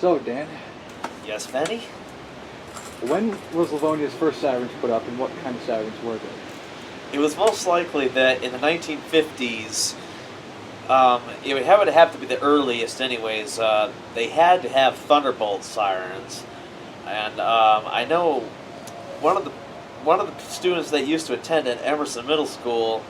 So, Dan, Yes, Benny? when was Livonia's first sirens put up, and what kind of sirens were they? It was most likely that in the 1950s, it would have to be the earliest anyways, they had to have Thunderbolt sirens. And I know one of the students that used to attend at Emerson Middle School,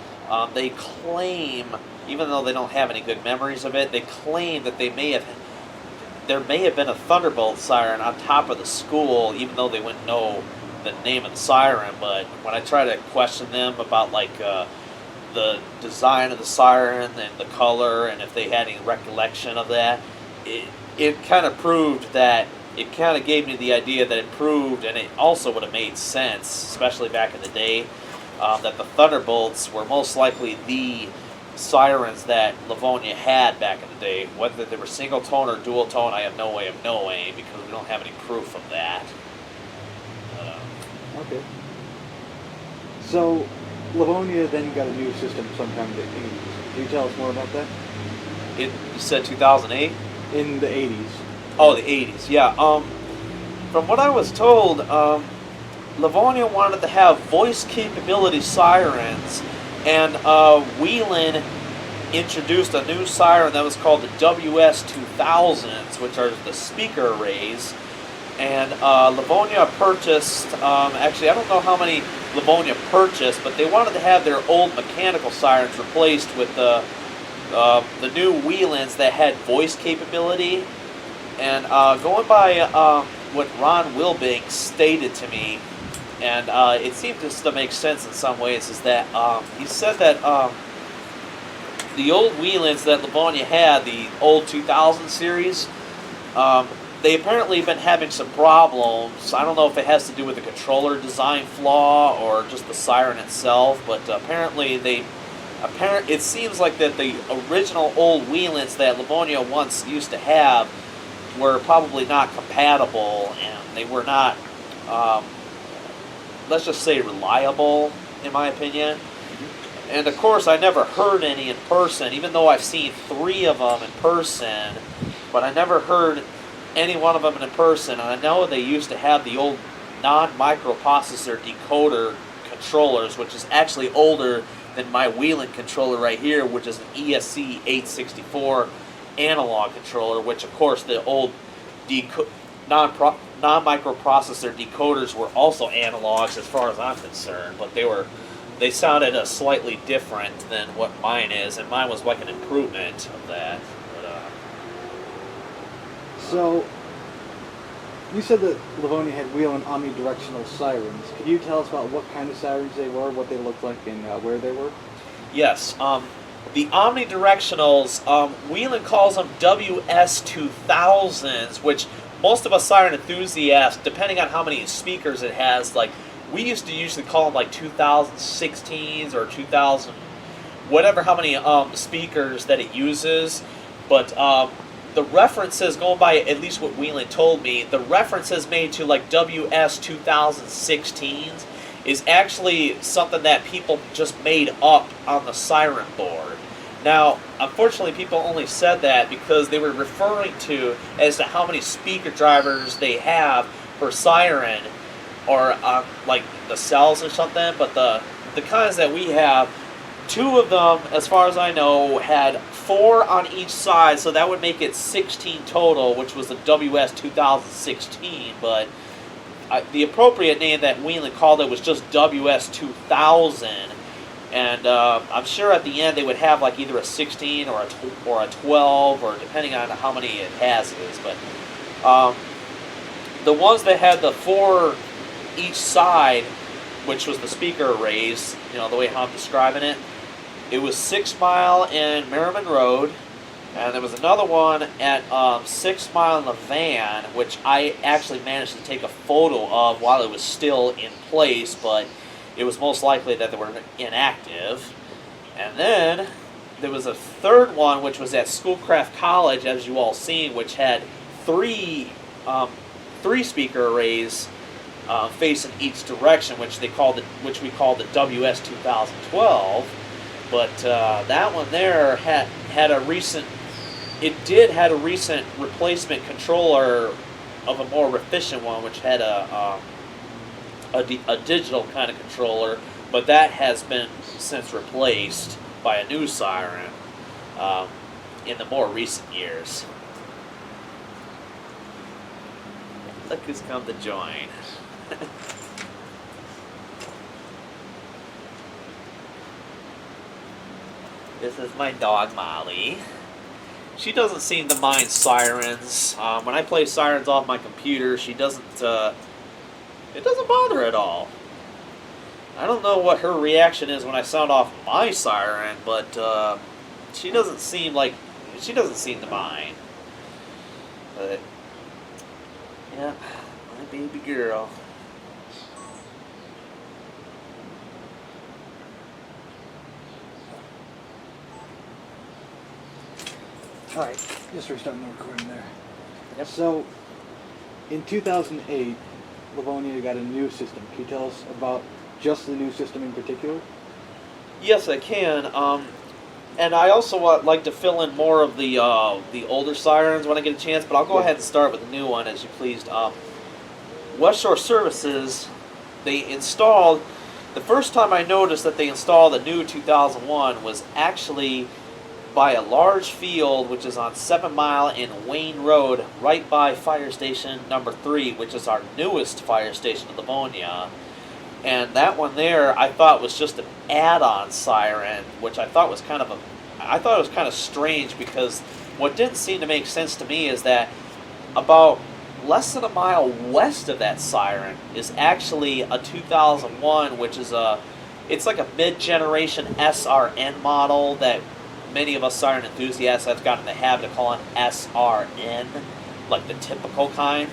they claim, even though they don't have any good memories of it, they claim that there may have been a Thunderbolt siren on top of the school, even though they wouldn't know the name of the siren. But when I try to question them about the design of the siren and the color, and if they had any recollection of that, it kind of proved that, it kind of gave me the idea that it proved, and it also would have made sense, especially back in the day, that the Thunderbolts were most likely the sirens that Livonia had back in the day. Whether they were single tone or dual tone, I have no way of knowing because we don't have any proof of that. Okay. So, Livonia then got a new system sometime in the 80s. Can you tell us more about that? You said 2008? In the 80s. Oh, the 80s, yeah. From what I was told, Livonia wanted to have voice capability sirens, and Whelan introduced a new siren that was called the WS2000s, which are the speaker arrays. And Livonia purchased, actually I don't know how many Livonia purchased, but they wanted to have their old mechanical sirens replaced with the new Whelans that had voice capability. And going by what Ron Wilbanks stated to me, and it seemed just to make sense in some ways, is that he said that the old Whelans that Livonia had, the old 2000 series, they apparently have been having some problems. I don't know if it has to do with the controller design flaw or just the siren itself, but apparently it seems like that the original old Whelans that Livonia once used to have were probably not compatible, and they were not, let's just say, reliable, in my opinion. And of course, I never heard any in person, even though I've seen 3 of them in person, but I never heard any one of them in person. And I know they used to have the old non-microprocessor decoder controllers, which is actually older than my Whelan controller right here, which is an ESC 864 analog controller, which of course the old non-microprocessor decoders were also analogs as far as I'm concerned, but they sounded slightly different than what mine is, and mine was like an improvement of that. So, you said that Livonia had Whelan omnidirectional sirens. Could you tell us about what kind of sirens they were, what they looked like, and where they were? Yes. The omnidirectionals, Whelan calls them WS2000s, which most of us siren enthusiasts, depending on how many speakers it has, like, we used to usually call them like 2016s or 2000, whatever, how many speakers that it uses. But the references, going by at least what Whelan told me, the references made to like WS2016s is actually something that people just made up on the siren board. Now, unfortunately, people only said that because they were referring to as to how many speaker drivers they have per siren, or like the cells or something. But the kinds that we have, 2 of them, as far as I know, had 4 on each side, so that would make it 16 total, which was the WS2016. But the appropriate name that Whelan called it was just WS2000, and I'm sure at the end they would have like either a 16 or a 12, or depending on how many it has is. But the ones that had the 4 each side, which was the speaker arrays, the way how I'm describing it, it was 6 Mile and Merriman Road. And there was another one at 6 Mile in the van, which I actually managed to take a photo of while it was still in place, but it was most likely that they were inactive. And then there was a third one, which was at Schoolcraft College, as you all seen, which had 3 speaker arrays facing each direction, which we called the WS2012. But that one there had a recent it did had a recent replacement controller of a more efficient one, which had a digital kind of controller, but that has been since replaced by a new Siren in the more recent years. Look who's come to join. This is my dog, Molly. She doesn't seem to mind sirens. When I play sirens off my computer, she doesn't, it doesn't bother her at all. I don't know what her reaction is when I sound off my siren, but she doesn't seem to mind. But, yeah, my baby girl. Alright, just restarting the recording there. Yep. So, in 2008, Livonia got a new system. Can you tell us about just the new system in particular? Yes, I can. And I also like to fill in more of the older sirens when I get a chance, but I'll go ahead and start with the new one, as you pleased. West Shore Services, they installed, the first time I noticed that they installed the new 2001 was actually by a large field, which is on 7 Mile and Wayne Road, right by fire station number 3, which is our newest fire station in Livonia. And that one there, I thought was just an add-on siren, which I thought was kind of strange, because what didn't seem to make sense to me is that about less than a mile west of that siren is actually a 2001, which is it's like a mid-generation SRN model that many of us siren enthusiasts have gotten in the habit of calling SRN, like the typical kind.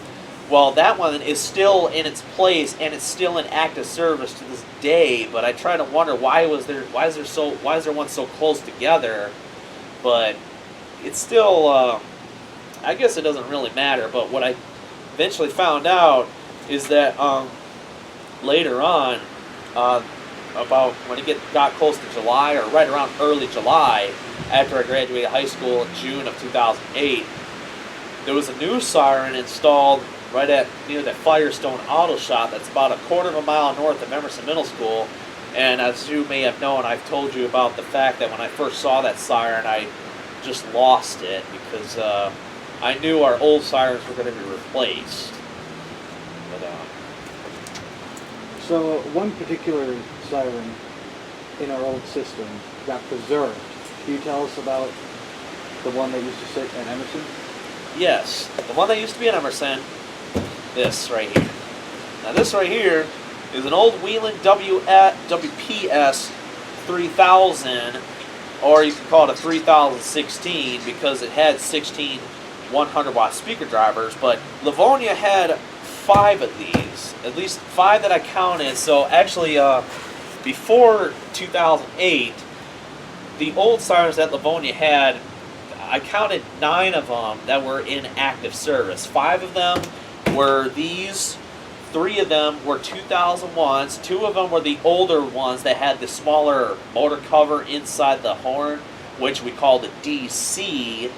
Well, that one is still in its place, and it's still in active service to this day. But I try to wonder why is there one so close together? But it's still, I guess it doesn't really matter. But what I eventually found out is that later on, about when it got close to July, or right around early July, after I graduated high school in June of 2008, there was a new siren installed right near that Firestone Auto Shop that's about a quarter of a mile north of Emerson Middle School. And as you may have known, I've told you about the fact that when I first saw that siren, I just lost it, because I knew our old sirens were going to be replaced. But, So, one particular siren in our old system got preserved. Can you tell us about the one that used to sit at Emerson? yes, the one that used to be at Emerson, this right here. Now this right here is an old Wheeling WPS 3000, or you can call it a 3016, because it had 16 100-watt speaker drivers, but Livonia had 5 of these, at least 5 that I counted. So actually, before 2008, the old sirens that Livonia had, I counted 9 of them that were in active service. 5 of them were these, 3 of them were 2001s, 2 of them were the older ones that had the smaller motor cover inside the horn, which we call the DC.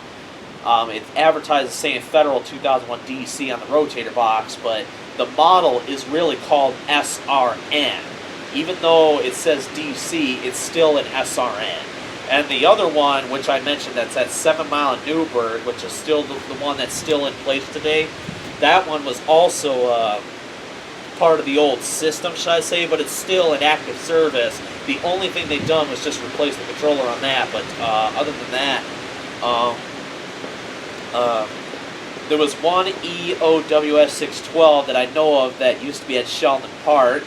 It advertises saying Federal 2001 DC on the rotator box, but the model is really called SRN. Even though it says DC, it's still an SRN. And the other one, which I mentioned, that's at 7 Mile in Newburgh, which is still the one that's still in place today, that one was also part of the old system, should I say, but it's still in active service. The only thing they've done was just replace the controller on that, but other than that, there was one EOWS 612 that I know of that used to be at Sheldon Park,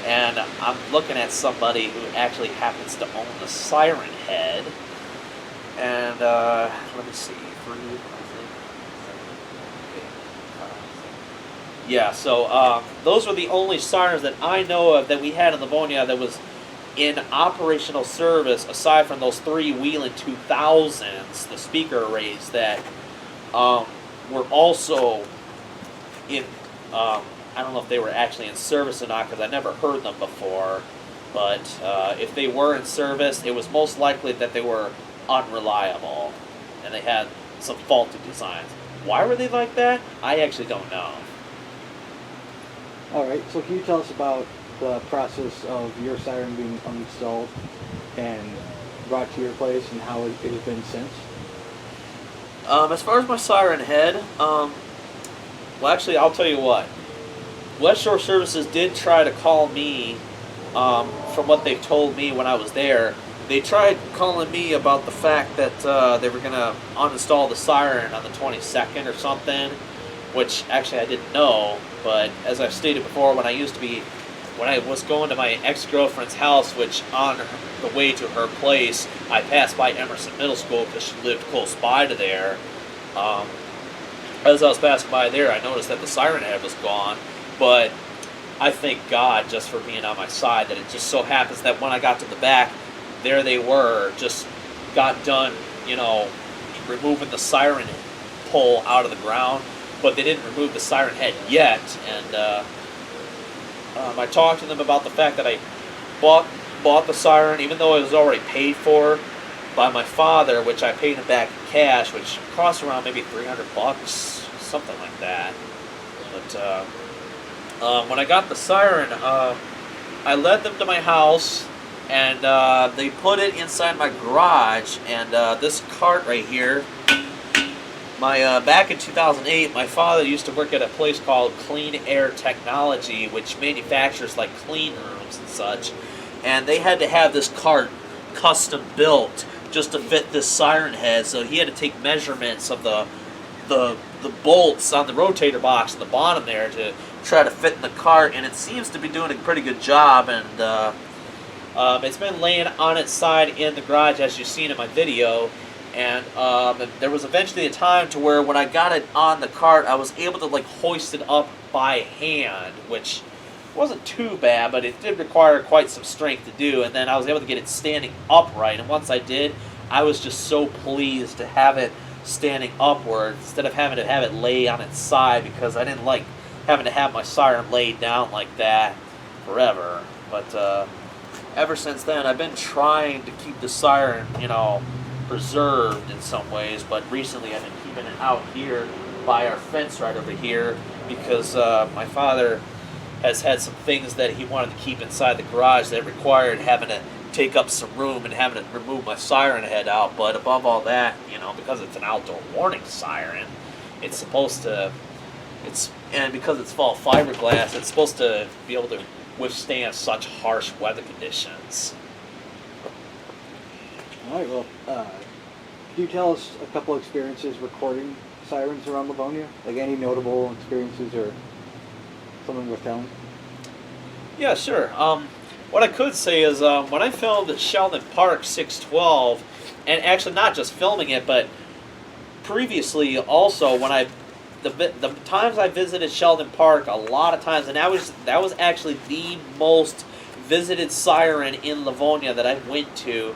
and I'm looking at somebody who actually happens to own the Siren head. And let me see, yeah. So those were the only sirens that I know of that we had in Livonia that was in operational service, aside from those 3 Wheeling 2000s, the speaker arrays that were also in. I don't know if they were actually in service or not, because I never heard them before. But if they were in service, it was most likely that they were unreliable, and they had some faulty designs. Why were they like that? I actually don't know. All right. So can you tell us about the process of your siren being uninstalled and brought to your place, and how it has been since? As far as my siren head, well, actually, I'll tell you what. West Shore Services did try to call me, from what they told me when I was there. They tried calling me about the fact that they were going to uninstall the siren on the 22nd or something, which actually I didn't know. But as I've stated before, when I was going to my ex-girlfriend's house, which on the way to her place, I passed by Emerson Middle School because she lived close by to there. As I was passing by there, I noticed that the siren head was gone, but I thank God just for being on my side that it just so happens that when I got to the back, there they were, just got done, removing the siren pole out of the ground, but they didn't remove the siren head yet, and I talked to them about the fact that I bought the siren, even though it was already paid for by my father, which I paid him back in cash, which cost around maybe $300, something like that. But when I got the siren, I led them to my house, and they put it inside my garage. And this cart right here, back in 2008, my father used to work at a place called Clean Air Technology, which manufactures like clean rooms and such. And they had to have this cart custom built just to fit this siren head. So he had to take measurements of the bolts on the rotator box at the bottom there to try to fit in the cart. And it seems to be doing a pretty good job. And it's been laying on its side in the garage, as you've seen in my video. And there was eventually a time to where when I got it on the cart, I was able to like hoist it up by hand, which wasn't too bad, but it did require quite some strength to do. And then I was able to get it standing upright. And once I did, I was just so pleased to have it standing upward instead of having to have it lay on its side, because I didn't like having to have my siren laid down like that forever. But ever since then, I've been trying to keep the siren, preserved in some ways, but recently I've been keeping it out here by our fence right over here, because my father has had some things that he wanted to keep inside the garage that required having to take up some room and having to remove my siren head out. But above all that, because it's an outdoor warning siren, it's supposed to, and because it's all fiberglass, it's supposed to be able to withstand such harsh weather conditions. All right. Well, could you tell us a couple experiences recording sirens around Livonia? Like any notable experiences or something worth telling? Yeah, sure. What I could say is when I filmed at Sheldon Park 612, and actually not just filming it, but previously also when the times I visited Sheldon Park, a lot of times, and that was actually the most visited siren in Livonia that I went to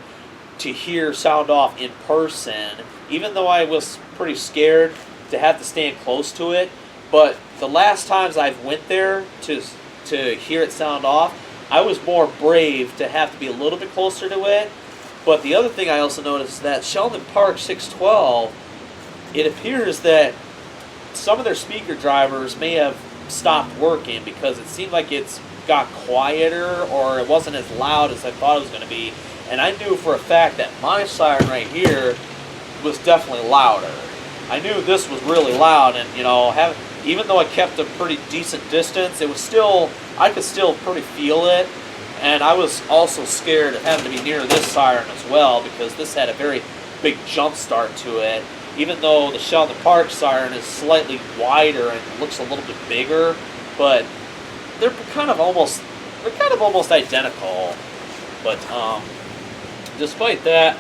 hear sound off in person, even though I was pretty scared to have to stand close to it. But the last times I've went there to hear it sound off, I was more brave to have to be a little bit closer to it. But the other thing I also noticed is that Sheldon Park 612, it appears that some of their speaker drivers may have stopped working because it seemed like it's got quieter, or it wasn't as loud as I thought it was going to be. And I knew for a fact that my siren right here was definitely louder. I knew this was really loud, and even though I kept a pretty decent distance, it was still, I could still pretty feel it. And I was also scared of having to be near this siren as well, because this had a very big jump start to it. Even though the Sheldon Park siren is slightly wider and looks a little bit bigger, but they're kind of almost identical. But despite that,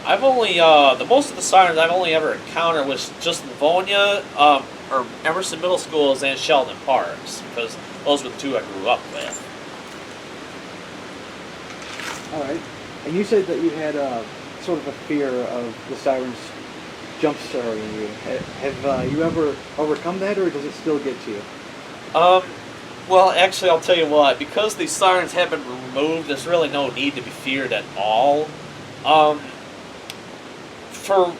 I've only the most of the sirens I've only ever encountered was just Livonia, or Emerson Middle Schools and Sheldon Parks, because those were the two I grew up with. All right. And you said that you had sort of a fear of the sirens jump starting you. Have you ever overcome that, or does it still get to you? Well, actually, I'll tell you what. Because these sirens have been removed, there's really no need to be feared at all. For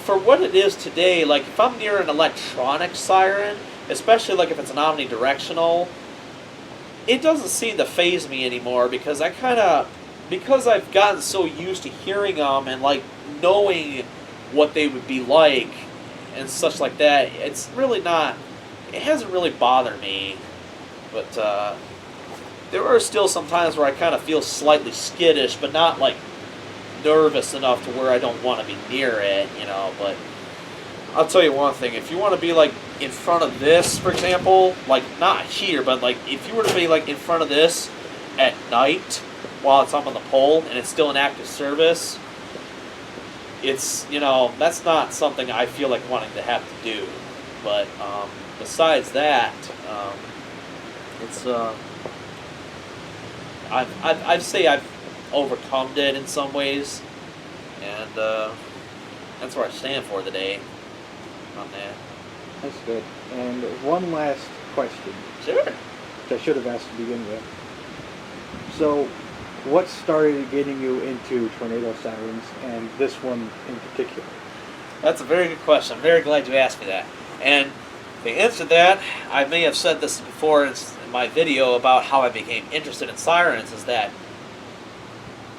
for what it is today, like if I'm near an electronic siren, especially like if it's an omnidirectional, it doesn't seem to faze me anymore because because I've gotten so used to hearing them and like knowing what they would be like and such like that. It's really not. It hasn't really bothered me, but there are still some times where I kind of feel slightly skittish, but not like nervous enough to where I don't want to be near it, you know. But I'll tell you one thing: if you want to be like in front of this, for example, like not here, but like if you were to be like in front of this at night while it's up on the pole and it's still in active service, it's, you know, that's not something I feel like wanting to have to do. But besides that, it's I'd say I've overcome it in some ways, and that's where I stand for today on that. That's good. And one last question. Sure. Which I should have asked to begin with. So, what started getting you into tornado sirens, and this one in particular? That's a very good question. I'm very glad you asked me that. And the answer to that, I may have said this before in my video about how I became interested in sirens, is that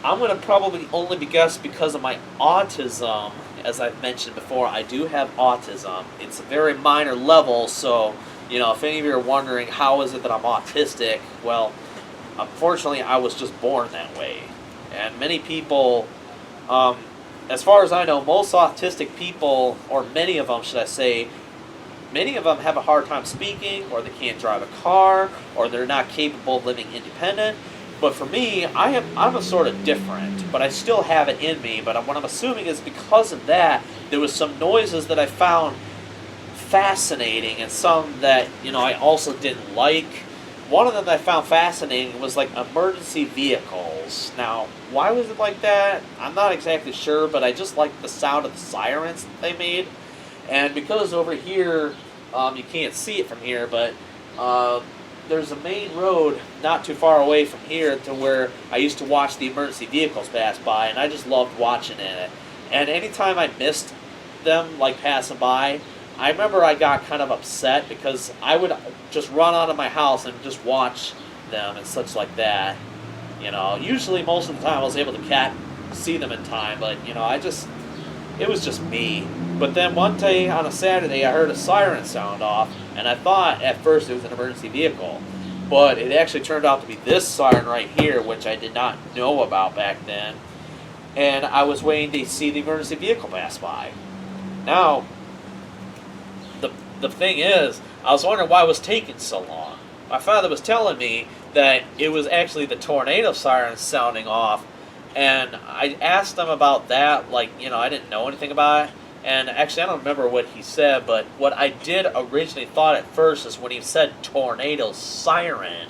I'm going to probably only be guessed because of my autism. As I've mentioned before, I do have autism. It's a very minor level, so, you know, if any of you are wondering how is it that I'm autistic, well, unfortunately, I was just born that way. And many people, as far as I know, most autistic people, or many of them, should I say, many of them have a hard time speaking, or they can't drive a car, or they're not capable of living independent. But for me, I'm a sort of different, but I still have it in me. But what I'm assuming is because of that, there was some noises that I found fascinating, and some that, you know, I also didn't like. One of them that I found fascinating was like emergency vehicles. Now, why was it like that? I'm not exactly sure, but I just liked the sound of the sirens that they made. And because over here, you can't see it from here, but there's a main road not too far away from here to where I used to watch the emergency vehicles pass by, and I just loved watching it. And anytime I missed them, like passing by, I remember I got kind of upset because I would just run out of my house and just watch them and such like that. You know, usually most of the time I was able to see them in time, but, you know, it was just me. But then one day on a Saturday I heard a siren sound off, and I thought at first it was an emergency vehicle. But it actually turned out to be this siren right here, which I did not know about back then. And I was waiting to see the emergency vehicle pass by. Now, the thing is, I was wondering why it was taking so long. My father was telling me that it was actually the tornado sirens sounding off, and I asked him about that, like, you know, I didn't know anything about it, and actually I don't remember what he said, but what I did originally thought at first is when he said tornado siren,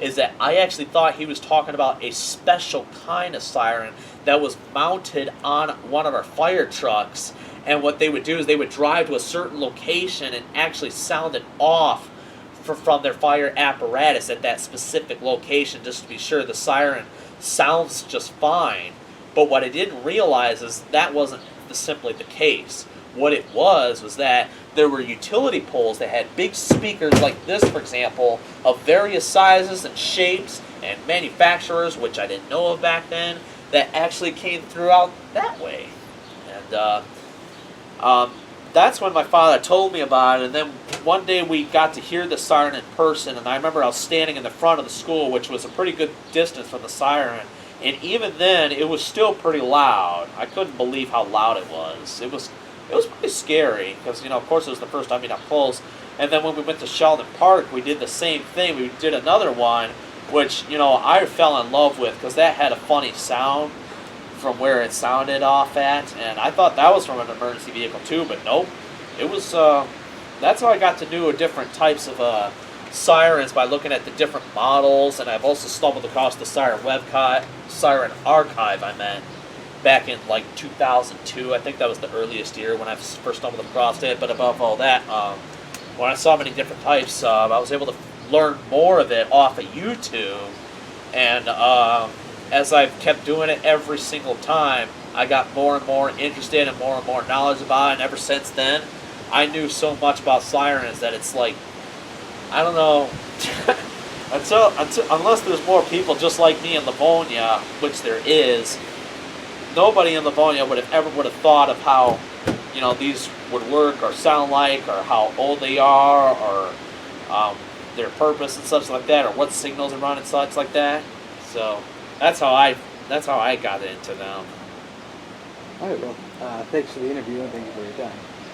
is that I actually thought he was talking about a special kind of siren that was mounted on one of our fire trucks. And what they would do is they would drive to a certain location and actually sound it off from their fire apparatus at that specific location, just to be sure the siren sounds just fine. But what I didn't realize is that wasn't simply the case. What it was that there were utility poles that had big speakers like this, for example, of various sizes and shapes and manufacturers, which I didn't know of back then, that actually came throughout that way. And that's when my father told me about it, and then one day we got to hear the siren in person, and I remember I was standing in the front of the school, which was a pretty good distance from the siren, and even then, it was still pretty loud. I couldn't believe how loud it was. It was pretty scary, because, you know, of course it was the first time being up close, and then when we went to Sheldon Park, we did the same thing. We did another one, which, you know, I fell in love with, because that had a funny sound from where it sounded off at, and I thought that was from an emergency vehicle too, but nope. It was, that's how I got to know different types of sirens, by looking at the different models, and I've also stumbled across the Siren Siren Archive, back in like 2002. I think that was the earliest year when I first stumbled across it, but above all that, when I saw many different types, I was able to learn more of it off of YouTube, and as I've kept doing it every single time, I got more and more interested and more knowledge about it. And ever since then, I knew so much about sirens that it's like, I don't know, unless there's more people just like me in Livonia, which there is, nobody in Livonia would have thought of how, these would work or sound like, or how old they are, or their purpose and such like that, or what signals are running and such like that. So that's how I got into them. All right, well, thanks for the interview and thank you for your time.